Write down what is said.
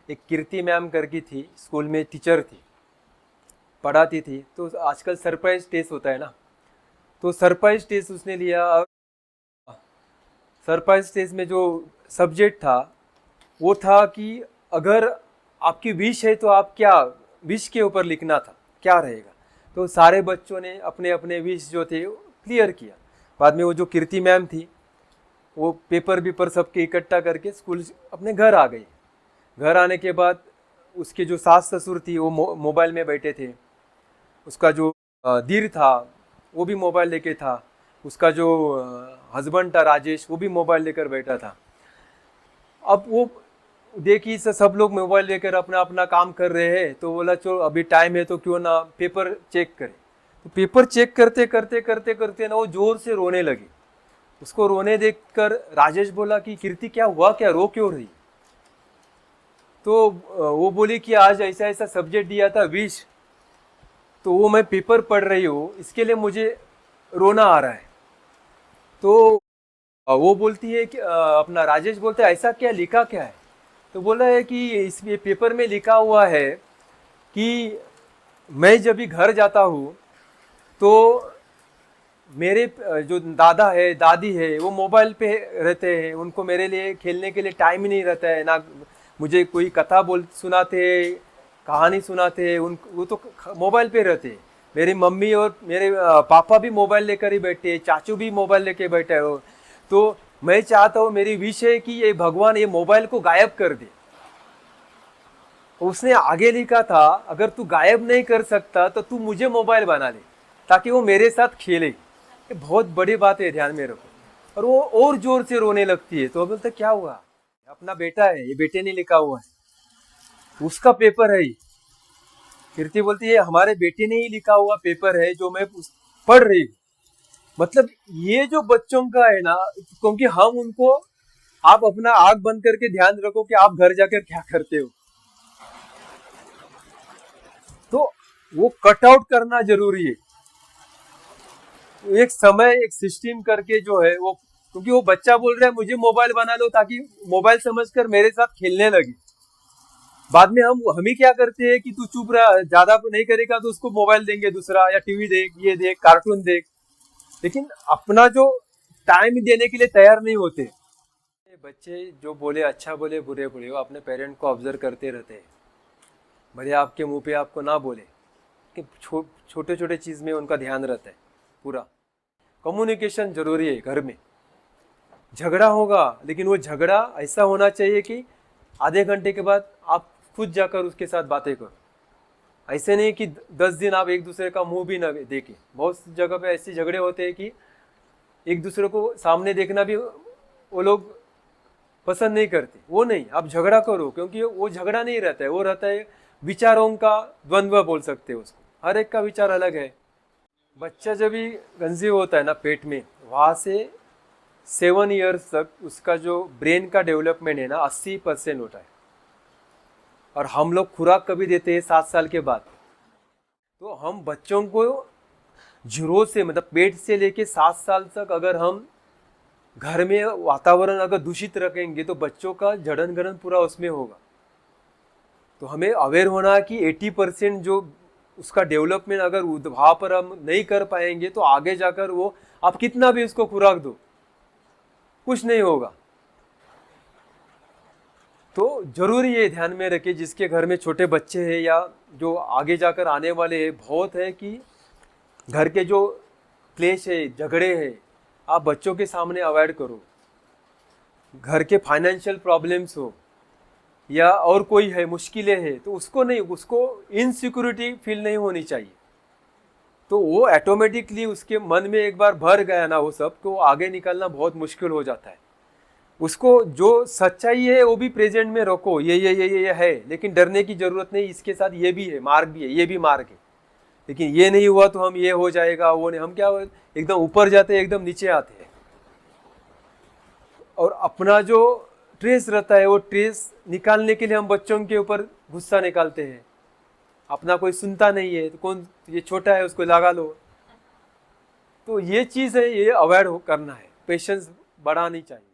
एक कीर्ति मैम करके थी, स्कूल में टीचर थी, पढ़ाती थी। तो आजकल सरप्राइज टेस्ट होता है ना, तो सरप्राइज टेस्ट उसने लिया। और सरप्राइज टेस्ट में जो सब्जेक्ट था वो था कि अगर आपकी विश है तो आप क्या, विश के ऊपर लिखना था क्या रहेगा। तो सारे बच्चों ने अपने अपने विश जो थे क्लियर किया। बाद में वो जो कीर्ति मैम थी वो पेपर वेपर सबके इकट्ठा करके स्कूल अपने घर आ गई। घर आने के बाद उसके जो सास ससुर थी वो मोबाइल में बैठे थे। उसका जो धीर था वो भी मोबाइल लेके था। उसका जो हस्बैंड था राजेश वो भी मोबाइल लेकर बैठा था। अब वो देखी सब लोग मोबाइल लेकर अपना अपना काम कर रहे हैं, तो बोला चलो अभी टाइम है तो क्यों ना पेपर चेक करें। तो पेपर चेक करते करते करते करते ना वो जोर से रोने लगी। उसको रोने देखकर राजेश बोला कि कीर्ति क्या हुआ, क्या रो क्यों रही। तो वो बोली कि आज ऐसा ऐसा सब्जेक्ट दिया था विश, तो वो मैं पेपर पढ़ रही हूँ, इसके लिए मुझे रोना आ रहा है। तो वो बोलती है कि अपना राजेश बोलता है ऐसा क्या लिखा क्या है। तो बोला है कि इस ये पेपर में लिखा हुआ है कि मैं जब भी घर जाता हूँ तो मेरे जो दादा है दादी है वो मोबाइल पे रहते हैं, उनको मेरे लिए खेलने के लिए टाइम ही नहीं रहता है ना। मुझे कोई कथा बोल सुनाते हैं, कहानी सुनाते हैं, उन वो तो मोबाइल पे रहते हैं। मेरी मम्मी और मेरे पापा भी मोबाइल लेकर ही बैठे हैं, चाचू भी मोबाइल लेके बैठे हो। तो मैं चाहता हूँ, मेरी विश है कि ये भगवान ये मोबाइल को गायब कर दे। उसने आगे लिखा था अगर तू गायब नहीं कर सकता तो तू मुझे मोबाइल बना ले ताकि वो मेरे साथ खेले। ये बहुत बड़ी बात है, ध्यान में रखो। और वो और जोर से रोने लगती है। तो बोलते क्या हुआ, अपना बेटा है, ये बेटे ने लिखा हुआ है, उसका पेपर है ये। कीर्ति बोलती है हमारे बेटे ने ही लिखा हुआ पेपर है जो मैं पढ़ रही हूँ। मतलब ये जो बच्चों का है ना, क्योंकि हम उनको, आप अपना आंख बंद करके ध्यान रखो कि आप घर जाकर क्या करते हो। तो वो कट आउट करना जरूरी है। एक समय एक सिस्टम करके जो है वो, क्योंकि वो बच्चा बोल रहा है मुझे मोबाइल बना लो ताकि मोबाइल समझकर मेरे साथ खेलने लगे। बाद में हम ही क्या करते हैं कि तू चुप रहा, ज्यादा नहीं करेगा तो उसको मोबाइल देंगे दूसरा, या टीवी देख, ये देख, कार्टून देख। लेकिन अपना जो टाइम देने के लिए तैयार नहीं होते। बच्चे जो बोले, अच्छा बोले बुरे बोले, वो अपने पेरेंट को ऑब्जर्व करते रहते हैं। भले आपके मुंह पे आपको ना बोले कि छोटे छोटे चीज में उनका ध्यान रहता है पूरा। कम्युनिकेशन जरूरी है घर में। झगड़ा होगा लेकिन वो झगड़ा ऐसा होना चाहिए कि आधे घंटे के बाद आप खुद जाकर उसके साथ बातें करो। ऐसे नहीं कि 10 दिन आप एक दूसरे का मुंह भी ना देखें। बहुत जगह पे ऐसे झगड़े होते हैं कि एक दूसरे को सामने देखना भी वो लोग पसंद नहीं करते। वो नहीं, आप झगड़ा करो, क्योंकि वो झगड़ा नहीं रहता है, वो रहता है विचारों का द्वंद्व बोल सकते हैं उसको। हर एक का विचार अलग है। बच्चा जब भी कंसीव होता है ना पेट में, वहां से 7 इयर्स तक उसका जो ब्रेन का डेवलपमेंट है ना 80% होता है। और हम लोग खुराक कभी देते हैं 7 साल के बाद। तो हम बच्चों को जीरो से, मतलब पेट से लेके 7 साल तक अगर हम घर में वातावरण अगर दूषित रखेंगे तो बच्चों का जड़न गड़न पूरा उसमें होगा। तो हमें अवेयर होना कि 80% जो उसका डेवलपमेंट अगर वहां पर हम नहीं कर पाएंगे तो आगे जाकर वो, आप कितना भी उसको खुराक दो, कुछ नहीं होगा। तो जरूरी है ध्यान में रखे, जिसके घर में छोटे बच्चे हैं या जो आगे जाकर आने वाले हैं, बहुत है कि घर के जो क्लेश है, झगड़े हैं, आप बच्चों के सामने अवॉइड करो। घर के फाइनेंशियल प्रॉब्लम्स हो या और कोई है मुश्किलें हैं, तो उसको नहीं, उसको इनसिक्योरिटी फील नहीं होनी चाहिए। तो वो ऑटोमेटिकली उसके मन में एक बार भर गया ना वो सब, तो आगे निकलना बहुत मुश्किल हो जाता है। उसको जो सच्चाई है वो भी प्रेजेंट में रखो, ये है, लेकिन डरने की जरूरत नहीं। इसके साथ ये भी है, मार्ग भी है, ये भी मार्ग है। लेकिन ये नहीं हुआ तो हम ये हो जाएगा, वो नहीं, हम क्या एकदम ऊपर जाते हैं, एकदम नीचे आते हैं। और अपना जो ट्रेस रहता है वो ट्रेस निकालने के लिए हम बच्चों के ऊपर गुस्सा निकालते हैं। अपना कोई सुनता नहीं है तो कौन, ये छोटा है उसको लगा लो। तो ये चीज़ है, ये अवॉइड करना है, पेशेंस बढ़ानी चाहिए।